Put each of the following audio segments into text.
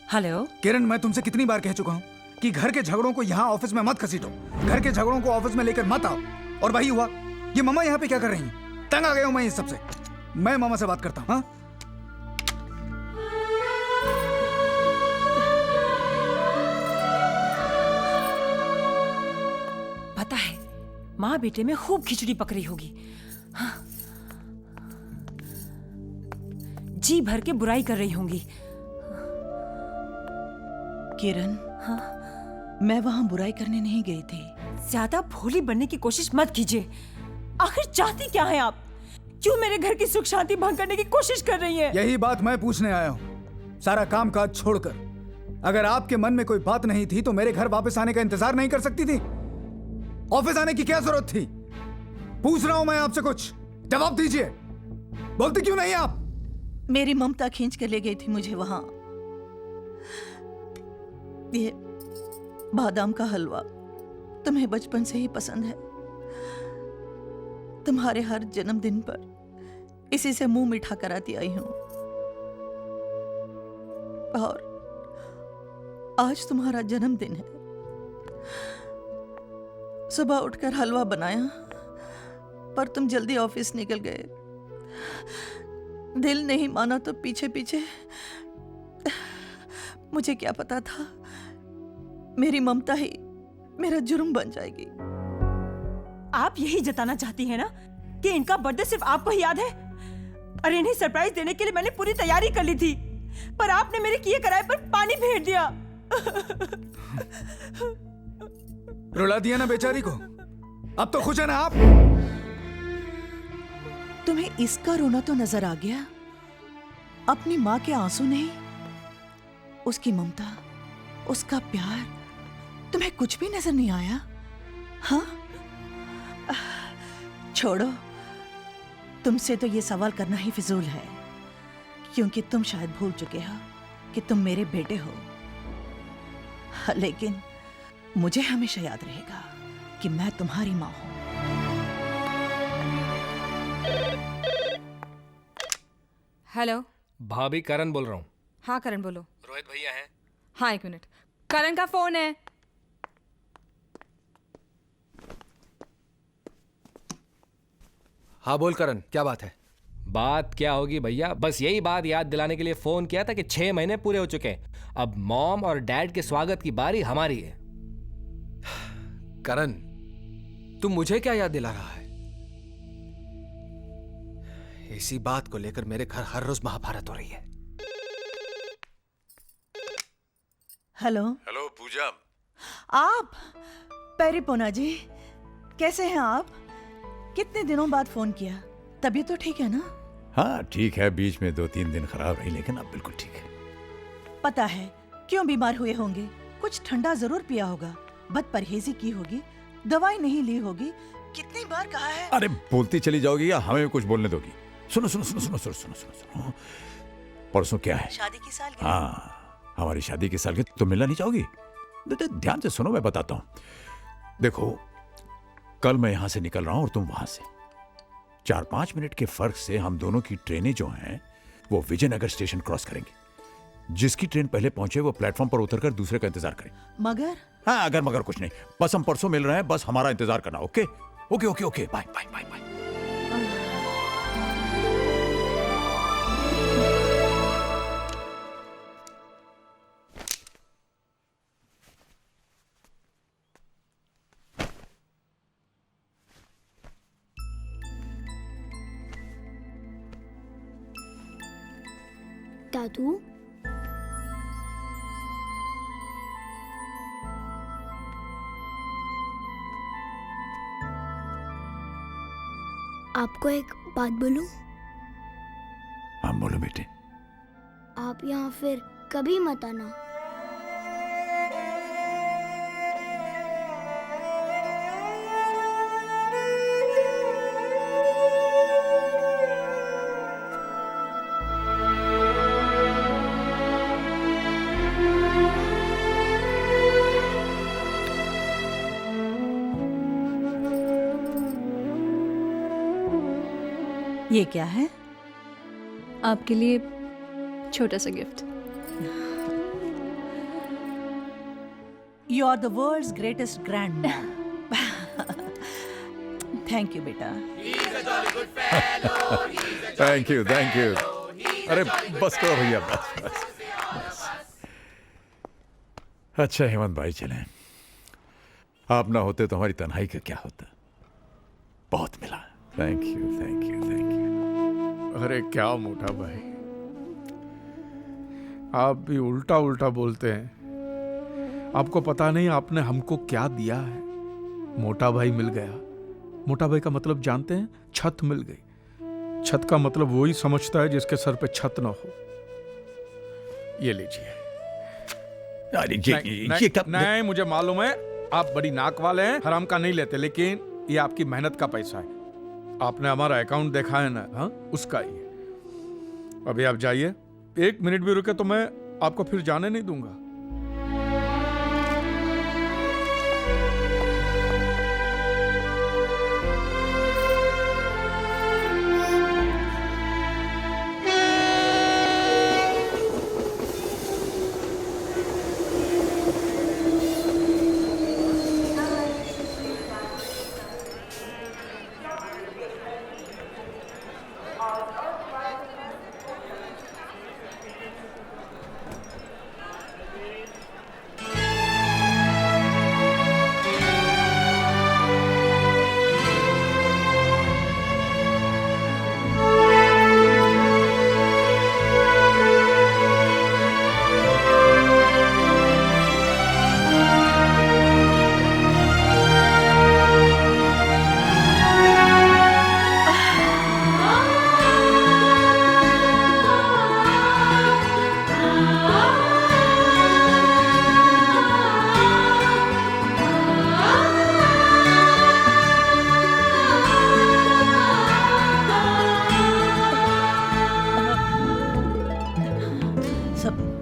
Hello किरण, मैं तुमसे कितनी बार कह चुका हूँ कि घर के झगड़ों को यहाँ ऑफिस में मत घसीटो, घर के झगड़ों को ऑफिस में लेकर मत आओ। और वही हुआ। ये मम्मा यहाँ पे क्या कर रही हैं? तंग आ गया हूँ मैं इस सबसे। मैं मामा से बात करता हूँ। हाँ, पता है माँ बेटे में खूब खिचड़ी पक रही होगी। हाँ। जी भर के बुराई कर रही होंगी। किरण, हाँ, मैं वहां बुराई करने नहीं गई थी। ज्यादा भोली बनने की कोशिश मत कीजिए। आखिर चाहती क्या है आप? क्यों मेरे घर की सुख शांति भंग करने की कोशिश कर रही हैं? यही बात मैं पूछने आया हूँ। सारा काम काज छोड़कर अगर आपके मन में कोई बात नहीं थी तो मेरे घर वापस आने का इंतजार नहीं कर सकती थी? ऑफिस आने की क्या जरूरत थी? पूछ रहा हूं मैं आपसे, कुछ जवाब दीजिए। बोलती क्यों नहीं आप? मेरी ममता खींच कर ले गई थी मुझे वहां। ये बादाम का हलवा तुम्हें बचपन से ही पसंद है। तुम्हारे हर जन्मदिन पर इसी से मुंह मीठा कराती आई हूं। और आज तुम्हारा जन्मदिन है। सुबह उठकर हलवा बनाया, पर तुम जल्दी ऑफिस निकल गए। दिल नहीं माना तो पीछे पीछे। मुझे क्या पता था मेरी ममता ही मेरा जुर्म बन जाएगी। आप यही जताना चाहती हैं ना कि इनका बर्थडे सिर्फ आपको ही याद है? अरे इन्हें सरप्राइज देने के लिए मैंने पूरी तैयारी कर ली थी, पर आपने मेरे किए कराए पर पानी फेर दिया। रुला दिया ना बेचारी को। अब तो खुश है ना आप? तुम्हें इसका रोना तो नजर आ गया, अपनी माँ के आंसू नहीं। उसकी ममता, उसका प्यार, तुम्हें कुछ भी नजर नहीं आया? हाँ, छोड़ो, तुमसे तो ये सवाल करना ही फिजूल है, क्योंकि तुम शायद भूल चुके हो कि तुम मेरे बेटे हो। लेकिन मुझे हमेशा याद रहेगा कि मैं तुम्हारी माँ हूं। हेलो भाभी, करण बोल रहा हूँ। हाँ करण बोलो। रोहित भैया हैं? हाँ एक मिनट, करण का फोन है। हाँ बोल करण, क्या बात है? बात क्या होगी भैया, बस यही बात याद दिलाने के लिए फोन किया था कि 6 महीने पूरे हो चुके हैं। अब मॉम और डैड के स्वागत की बारी हमारी है। करण, तू मुझे क्या याद दिला रहा है? इसी बात को लेकर मेरे घर हर रोज महाभारत हो रही है। हेलो हेलो पूजा। आप? पेरिपोना जी, कैसे हैं आप? कितने दिनों बाद फोन किया। तबीयत तो ठीक है ना? हाँ ठीक है, बीच में 2-3 दिन खराब रही, लेकिन अब बिल्कुल ठीक है। पता है क्यों बीमार हुए होंगे? कुछ ठंडा जरूर पिया होगा, बद परहेजी की होगी, दवाई नहीं ली होगी। कितनी बार कहा है? अरे बोलती चली जाओगी या हमें कुछ बोलने दोगी? सुनो सुनो सुनो सुनो सुनो सुनो सुनो सुनो। परसों क्या है? शादी की सालगिरह। हाँ, हमारी शादी की सालगिरह। तुम मिलना नहीं चाहोगी? ध्यान से सुनो, मैं बताता हूँ। देखो, कल मैं यहां से निकल रहा हूं और तुम वहां से। 4-5 मिनट के फर्क से हम दोनों की ट्रेनें जो हैं वो विजयनगर स्टेशन क्रॉस करेंगी। जिसकी ट्रेन पहले पहुंचे वो प्लेटफॉर्म पर उतरकर दूसरे का इंतजार करे। मगर? हाँ, अगर मगर कुछ नहीं, बस हम परसों मिल रहे हैं, बस हमारा इंतजार करना। Okay okay okay okay, bye bye bye bye. दादू, आपको एक बात बोलूं? हाँ बोलो बेटे। आप यहाँ फिर कभी मत आना। ये क्या है? आपके लिए छोटा सा gift. You are the world's greatest grand man. Thank you बेटा। Thank you thank you. अरे बस करो भैया, बस बस बस। अच्छा हेमंत भाई चलें, आप ना होते तो हमारी तन्हाई का क्या होता। बहुत मिला। Thank you thank you thank you. अरे क्या मोटा भाई, आप भी उल्टा उल्टा बोलते हैं। आपको पता नहीं आपने हमको क्या दिया है। मोटा भाई मिल गया। मोटा भाई का मतलब जानते हैं? छत मिल गई। छत का मतलब वही समझता है जिसके सर पे छत ना हो। ये लीजिए। अरे नहीं, ये कब? नहीं, मुझे मालूम है आप बड़ी नाक वाले हैं, हराम का नहीं लेते, लेकिन ये आपकी मेहनत का पैसा है। आपने हमारा अकाउंट देखा है ना? हाँ, उसका ही है। अभी आप जाइए, 1 मिनट भी रुके तो मैं आपको फिर जाने नहीं दूंगा।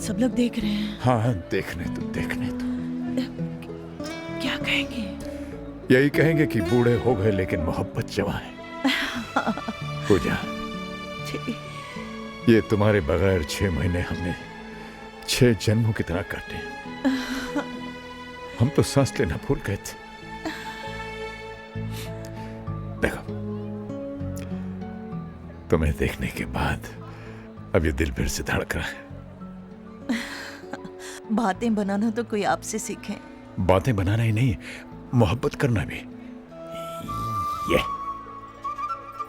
सब लोग देख रहे हैं। हाँ देखने तो देखने तो। क्या कहेंगे? यही कहेंगे कि बूढ़े हो गए लेकिन मोहब्बत जवां है। पूजा, ये तुम्हारे बगैर 6 महीने हमने 6 जन्मों की तरह काटे। हम तो सांस लेना भूल गए थे। देखो, तुम्हें देखने के बाद अब ये दिल फिर से धड़क रहा है। बातें बनाना तो कोई आपसे सीखे। बातें बनाना ही नहीं, मोहब्बत करना भी। ये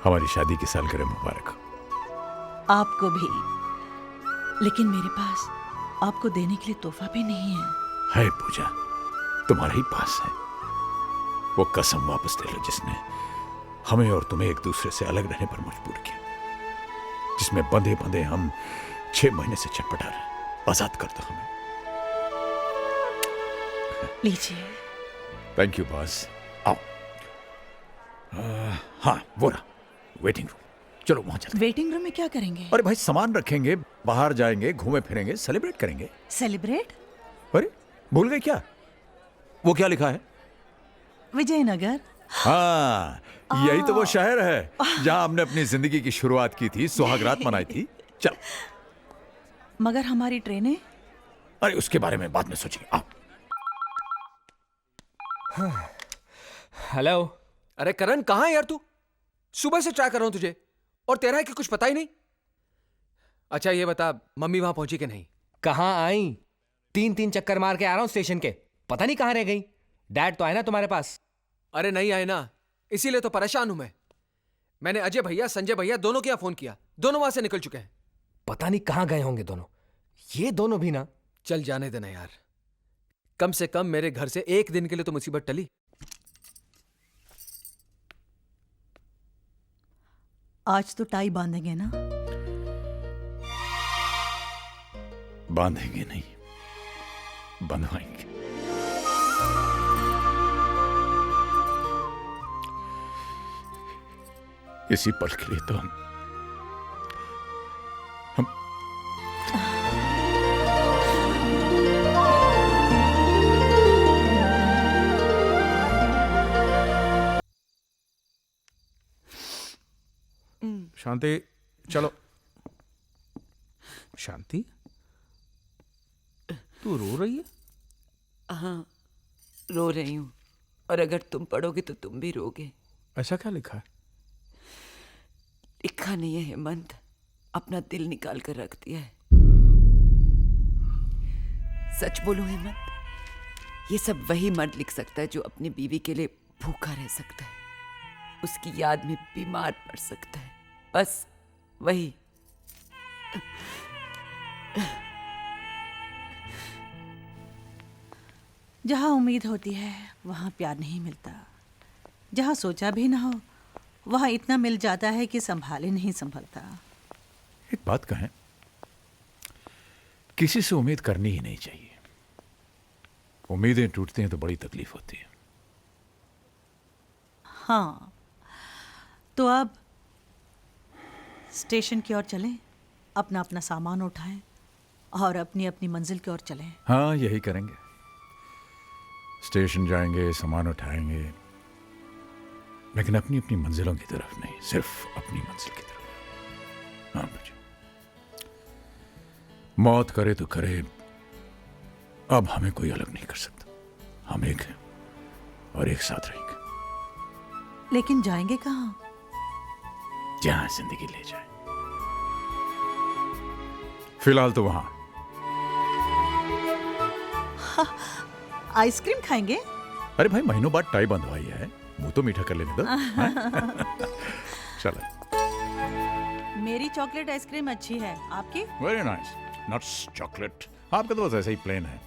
हमारी शादी की सालगिरह मुबारक हो। आपको भी। लेकिन मेरे पास आपको देने के लिए तोहफा भी नहीं है। है पूजा, तुम्हारे ही पास है। वो कसम वापस ले लो जिसने हमें और तुम्हें एक दूसरे से अलग रहने पर मजबूर किया, जिसमें बंधे बंधे हम 6 महीने से छटपटा रहे। आजाद कर दो हमें। लीजिए। Thank you boss. आओ। हाँ वो रहा वेटिंग रूम। चलो वहां चलते। वेटिंग रूम में क्या करेंगे? अरे भाई सामान रखेंगे, बाहर जाएंगे, घूमे फिरेंगे, सेलिब्रेट करेंगे। सेलिब्रेट? अरे भूल गए क्या? वो क्या लिखा है? विजयनगर। हाँ, यही तो वो शहर है जहां हमने अपनी जिंदगी की शुरुआत की थी, सुहागरात मनाई थी। चल। मगर हमारी ट्रेनें? अरे उसके बारे में बाद में सोचेंगे। आओ। हेलो। अरे करण कहाँ है यार तू? सुबह से ट्राई कर रहा हूं तुझे, और तेरा है कि कुछ पता ही नहीं। अच्छा ये बता, मम्मी वहां पहुंची कि नहीं? कहाँ आई? 3 चक्कर मार के आ रहा हूं स्टेशन के, पता नहीं कहाँ रह गई। डैड तो आए ना तुम्हारे पास? अरे नहीं आए ना, इसीलिए तो परेशान हूं मैं। मैंने अजय भैया, संजय भैया दोनों के यहाँ फोन किया, दोनों वहां से निकल चुके हैं। पता नहीं कहाँ गए होंगे दोनों। ये दोनों भी ना। चल जाने देना यार, कम से कम मेरे घर से एक दिन के लिए तो मुसीबत टली। आज तो टाई बांधेंगे ना? बांधेंगे नहीं, बंधवाएंगे। इसी पल के लिए तो हम शांति, चलो। शांति, तू रो रही है? हाँ। रो रही हूँ, और अगर तुम पढ़ोगे तो तुम भी रोगे। ऐसा क्या लिखा है? लिखा नहीं है हेमंत, अपना दिल निकाल कर रख दिया है। सच बोलो हेमंत, ये सब वही मर्द लिख सकता है जो अपनी बीवी के लिए भूखा रह सकता है, उसकी याद में बीमार पड़ सकता है, बस वही। जहाँ उम्मीद होती है वहाँ प्यार नहीं मिलता, जहाँ सोचा भी ना हो वहाँ इतना मिल जाता है कि संभाले नहीं संभलता। एक बात कहें, किसी से उम्मीद करनी ही नहीं चाहिए। उम्मीदें टूटती हैं तो बड़ी तकलीफ होती है। हाँ, तो अब स्टेशन की ओर चलें, अपना अपना सामान उठाएं और अपनी अपनी मंजिल की ओर चलें। हाँ, यही करेंगे। स्टेशन जाएंगे, सामान उठाएंगे, लेकिन अपनी अपनी मंजिलों की तरफ नहीं, सिर्फ अपनी मंजिल की तरफ। हाँ मुझे मौत करे तो करे, अब हमें कोई अलग नहीं कर सकता। हम एक हैं और एक साथ रहेंगे। लेकिन जाएंगे कहाँ? जहां जिंदगी ले जाए। फिलहाल तो वहां। आइसक्रीम खाएंगे? अरे भाई, महीनों बाद टाई बंधवाई है, मुंह तो मीठा कर लेने दो। चलो। मेरी चॉकलेट आइसक्रीम अच्छी है, आपकी? Very nice. Nuts chocolate. आपका तो बस ऐसा ही प्लेन है।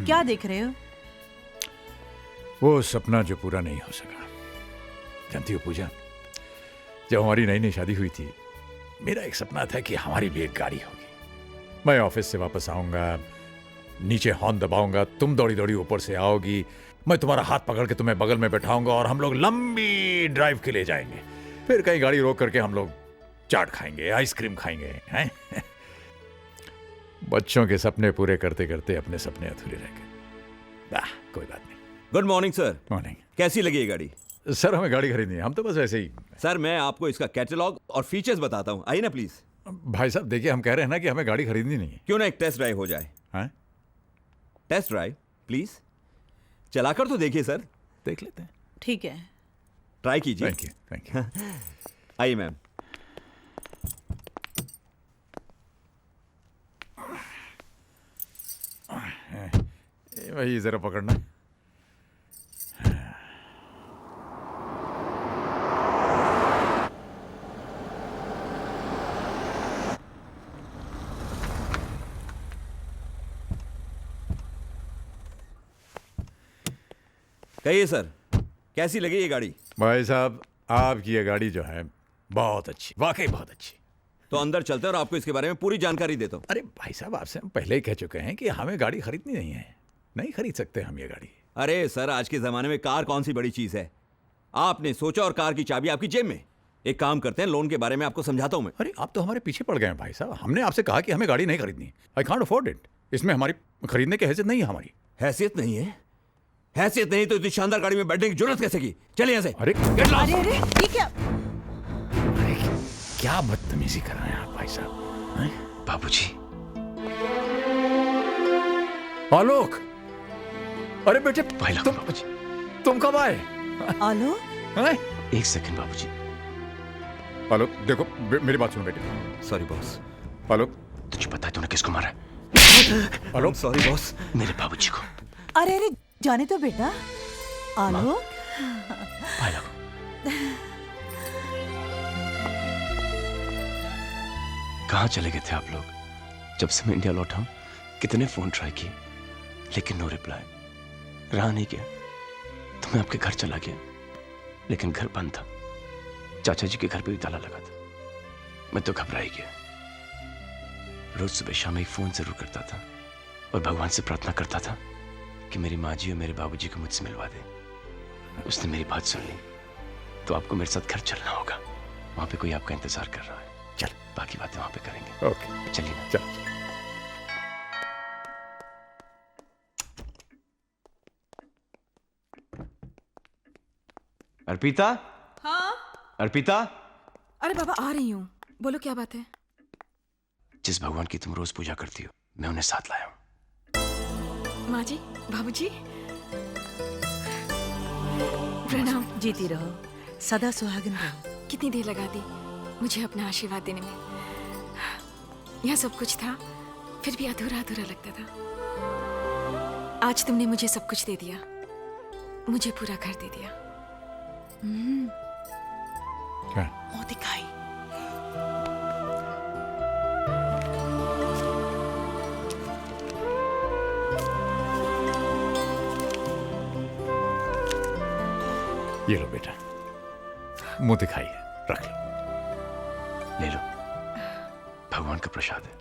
क्या देख रहे हो? वो सपना जो पूरा नहीं हो सका। जानती हो पूजा, जब हमारी नई नई शादी हुई थी, मेरा एक सपना था कि हमारी भी एक गाड़ी होगी। मैं ऑफिस से वापस आऊंगा, नीचे हॉर्न दबाऊंगा, तुम दौड़ी दौड़ी ऊपर से आओगी, मैं तुम्हारा हाथ पकड़ के तुम्हें बगल में बैठाऊंगा और हम लोग लंबी ड्राइव के लिए जाएंगे। फिर कहीं गाड़ी रोक करके हम लोग चाट खाएंगे, आइसक्रीम खाएंगे, हैं? बच्चों के सपने पूरे करते करते अपने सपने अधूरे रह गए। कोई बात नहीं। Good morning sir. मॉर्निंग। कैसी लगी ये गाड़ी? सर, हमें गाड़ी खरीदनी है, हम तो बस ऐसे ही। सर, मैं आपको इसका कैटलॉग और फीचर्स बताता हूँ, आइए ना प्लीज। भाई साहब देखिए, हम कह रहे हैं ना कि हमें गाड़ी खरीदनी नहीं है। क्यों ना एक टेस्ट ड्राइव हो जाए? हैं? टेस्ट ड्राइव प्लीज, चलाकर तो देखिए सर। देख लेते हैं। ठीक है, ट्राई कीजिए। Thank you, thank you. आइए मैम। वही जरा पकड़ना। कहिए सर, कैसी लगी ये गाड़ी? भाई साहब, आपकी ये गाड़ी जो है बहुत अच्छी, वाकई बहुत अच्छी। तो अंदर चलते हैं और आपको इसके बारे में पूरी जानकारी देता हूँ। अरे भाई साहब, आपसे हम पहले ही कह चुके हैं कि हमें गाड़ी खरीदनी नहीं है, नहीं खरीद सकते हम ये गाड़ी। अरे सर, आज के जमाने में कार कौन सी बड़ी चीज है? आपने सोचा और कार की चाबी आपकी जेब में। एक काम करते हैं, लोन के बारे में आपको समझाता हूँ मैं। अरे आप तो हमारे पीछे पड़ गए हैं भाई साहब। हमने आपसे कहा कि हमें गाड़ी नहीं खरीदनी। I can't afford it. इसमें हमारी खरीदने की हैसियत नहीं है। हमारी हैसियत नहीं है? हैसियत नहीं तो इतनी शानदार गाड़ी में बैठने की जरूरत कैसे की? चलिए यहाँ से। अरे अरे अरे, ये क्या? अरे क्या बदतमीजी कर रहे हैं आप भाई साहब? बाबूजी। आलोक, अरे बेटे, तुम बाबूजी, तुम कब आए? आलोक, एक सेकंड बाबूजी। आलोक देखो, मेरी बात सुनो बेटे। Sorry boss. आलोक, तुझे पता है तूने किसको मारा? आलोक, सॉरी बॉस। मेरे बाबूजी को। अरे अरे, जाने तो बेटा। आलोक, कहाँ चले गए थे आप लोग? जब से मैं इंडिया लौटा हूं, कितने फोन ट्राई किए, लेकिन नो रिप्लाई। रहा नहीं गया तो मैं आपके घर चला गया, लेकिन घर बंद था। चाचा जी के घर पे भी ताला लगा था। मैं तो घबरा ही गया। रोज सुबह शाम एक फोन जरूर करता था और भगवान से प्रार्थना करता था कि मेरी माँ जी और मेरे बाबूजी को मुझसे मिलवा दे। उसने मेरी बात सुन ली, तो आपको मेरे साथ घर चलना होगा। वहां पे कोई आपका इंतजार कर रहा है। चल, बाकी बातें वहां पे करेंगे। ओके, चलिए ना। चल। अर्पिता। हाँ? अर्पिता। अरे बाबा, आ रही हूँ। बोलो क्या बात है? जिस भगवान की तुम रोज पूजा करती हो, मैं उन्हें साथ लाया हूं। माँ जी, बाबूजी, प्रणाम। जीती रहो, सदा सुहागन रहो। कितनी देर लगा दी मुझे अपना आशीर्वाद देने में। यहाँ सब कुछ था, फिर भी अधूरा अधूरा लगता था। आज तुमने मुझे सब कुछ दे दिया, मुझे पूरा घर दे दिया। क्या? मुंह दिखाई। ये लो बेटा, मुंह दिखाइए, रख लो। ले लो, भगवान का प्रसाद है।